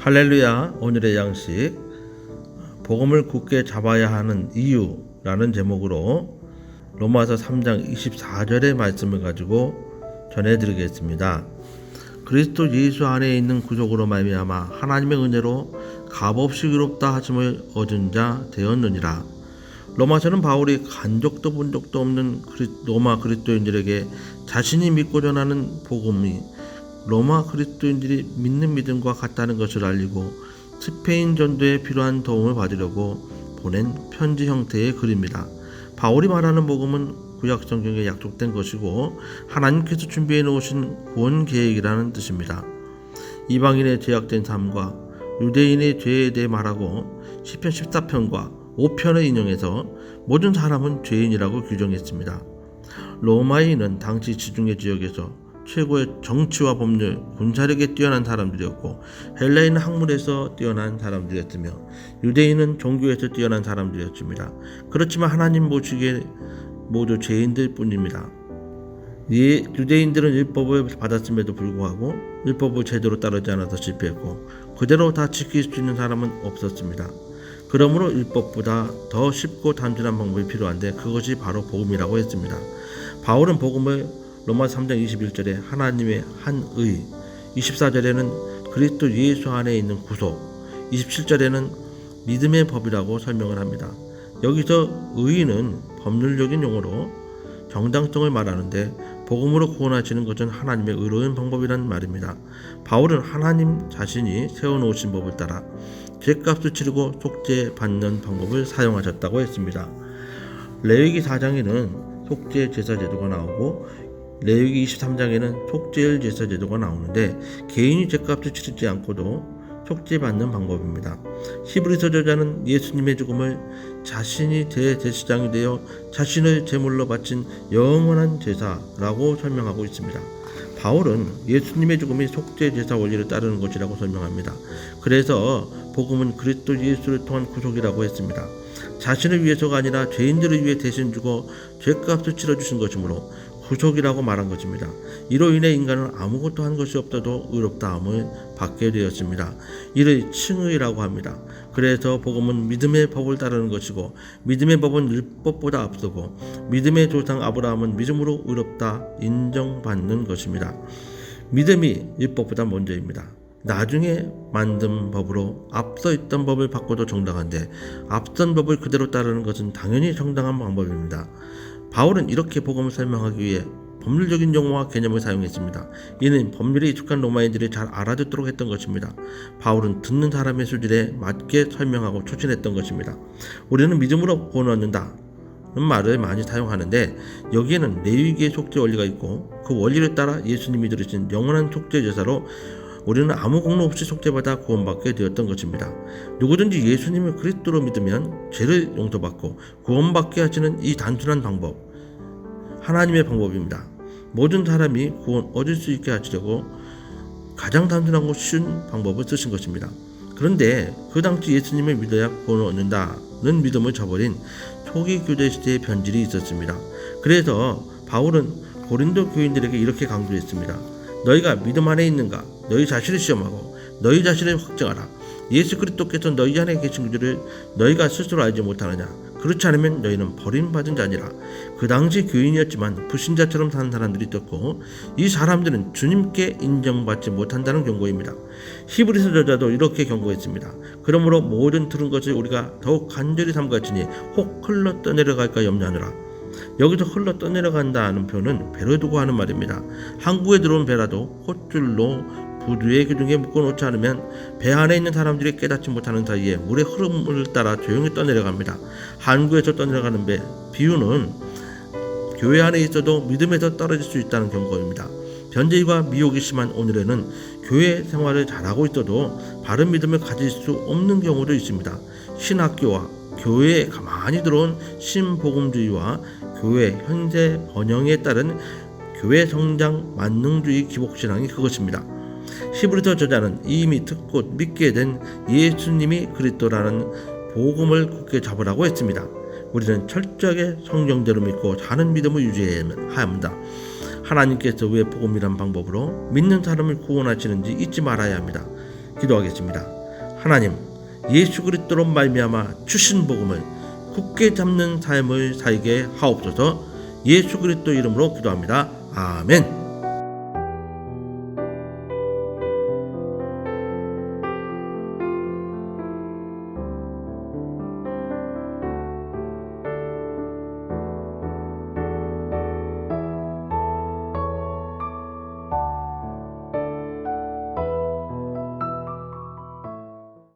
할렐루야. 오늘의 양식 복음을 굳게 잡아야 하는 이유라는 제목으로 로마서 3장 24절의 말씀을 가지고 전해드리겠습니다. 그리스도 예수 안에 있는 구속으로 말미암아 하나님의 은혜로 값없이 의롭다 하심을 얻은 자 되었느니라. 로마서는 바울이 간 적도 본 적도 없는 로마 그리스도인들에게 자신이 믿고 전하는 복음이 로마 그리스도인들이 믿는 믿음과 같다는 것을 알리고 스페인 전도에 필요한 도움을 받으려고 보낸 편지 형태의 글입니다. 바울이 말하는 복음은 구약 성경에 약속된 것이고 하나님께서 준비해 놓으신 구원 계획이라는 뜻입니다. 이방인의 죄악된 삶과 유대인의 죄에 대해 말하고 시편 14편과 5편을 인용해서 모든 사람은 죄인이라고 규정했습니다. 로마인은 당시 지중해 지역에서 최고의 정치와 법률, 군사력에 뛰어난 사람들이었고 헬라인은 학문에서 뛰어난 사람들이었으며 유대인은 종교에서 뛰어난 사람들이었습니다. 그렇지만 하나님 보시기에 모두 죄인들 뿐입니다. 유대인들은 율법을 받았음에도 불구하고 율법을 제대로 따르지 않아서 실패했고 그대로 다 지킬 수 있는 사람은 없었습니다. 그러므로 율법보다 더 쉽고 단순한 방법이 필요한데 그것이 바로 복음이라고 했습니다. 바울은 복음을 로마서 3장 21절에 하나님의 한 의, 24절에는 그리스도 예수 안에 있는 구속, 27절에는 믿음의 법이라고 설명을 합니다. 여기서 의는 법률적인 용어로 정당성을 말하는데 복음으로 구원하시는 것은 하나님의 의로운 방법이란 말입니다. 바울은 하나님 자신이 세워놓으신 법을 따라 죄값을 치르고 속죄받는 방법을 사용하셨다고 했습니다. 레위기 4장에는 속죄 제사 제도가 나오고 레위기 23장에는 속죄일 제사 제도가 나오는데 개인이 죄값을 치르지 않고도 속죄받는 방법입니다. 히브리서 저자는 예수님의 죽음을 자신이 대제사장이 되어 자신을 제물로 바친 영원한 제사라고 설명하고 있습니다. 바울은 예수님의 죽음이 속죄 제사 원리를 따르는 것이라고 설명합니다. 그래서 복음은 그리스도 예수를 통한 구속이라고 했습니다. 자신을 위해서가 아니라 죄인들을 위해 대신 죽어 죄값을 치러주신 것이므로 구속이라고 말한 것입니다. 이로 인해 인간은 아무것도 한 것이 없어도 의롭다함을 받게 되었습니다. 이를 칭의라고 합니다. 그래서 복음은 믿음의 법을 따르는 것이고 믿음의 법은 율법보다 앞서고 믿음의 조상 아브라함은 믿음으로 의롭다 인정받는 것입니다. 믿음이 율법보다 먼저입니다. 나중에 만든 법으로 앞서 있던 법을 바꿔도 정당한데 앞선 법을 그대로 따르는 것은 당연히 정당한 방법입니다. 바울은 이렇게 복음을 설명하기 위해 법률적인 용어와 개념을 사용했습니다. 이는 법률에 익숙한 로마인들이 잘 알아듣도록 했던 것입니다. 바울은 듣는 사람의 수준에 맞게 설명하고 추진했던 것입니다. 우리는 믿음으로 구원 얻는다는 말을 많이 사용하는데 여기에는 레위기의 속죄 원리가 있고 그 원리를 따라 예수님이 들으신 영원한 속죄 제사로 우리는 아무 공로 없이 속죄받아 구원받게 되었던 것입니다. 누구든지 예수님을 그리스도로 믿으면 죄를 용서받고 구원받게 하시는 이 단순한 방법, 하나님의 방법입니다. 모든 사람이 구원 얻을 수 있게 하시려고 가장 단순하고 쉬운 방법을 쓰신 것입니다. 그런데 그 당시 예수님을 믿어야 구원을 얻는다는 믿음을 저버린 초기 교대 시대의 변질이 있었습니다. 그래서 바울은 고린도 교인들에게 이렇게 강조했습니다. 너희가 믿음 안에 있는가? 너희 자신을 시험하고 너희 자신을 확증하라. 예수 그리스도께서 너희 안에 계신 줄을 너희가 스스로 알지 못하느냐? 그렇지 않으면 너희는 버림받은 자니라. 그 당시 교인이었지만 불신자처럼 사는 사람들이 있었고 이 사람들은 주님께 인정받지 못한다는 경고입니다. 히브리서 저자도 이렇게 경고했습니다. 그러므로 모든 들은 것을 우리가 더욱 간절히 삼가치니 혹 흘러 떠내려갈까 염려하느라. 여기서 흘러 떠내려간다는 표현은 배를 두고 하는 말입니다. 항구에 들어온 배라도 콧줄로 부두의 기둥에 묶어놓지 않으면 배 안에 있는 사람들이 깨닫지 못하는 사이에 물의 흐름을 따라 조용히 떠내려갑니다. 항구에서 떠내려가는 배, 비유는 교회 안에 있어도 믿음에서 떨어질 수 있다는 경고입니다. 변질과 미혹이 심한 오늘에는 교회 생활을 잘하고 있어도 바른 믿음을 가질 수 없는 경우도 있습니다. 신학교와 교회에 가만히 들어온 신복음주의와 교회 현재 번영에 따른 교회 성장 만능주의 기복신앙이 그것입니다. 히브리서 저자는 이미 듣고 믿게 된 예수님이 그리스도라는 복음을 굳게 잡으라고 했습니다. 우리는 철저하게 성경대로 믿고 사는 믿음을 유지해야 합니다. 하나님께서 왜 복음이란 방법으로 믿는 사람을 구원하시는지 잊지 말아야 합니다. 기도하겠습니다. 하나님 예수 그리스도로 말미암아 주신 복음을 굳게 잡는 삶을 살게 하옵소서. 예수 그리스도 이름으로 기도합니다. 아멘.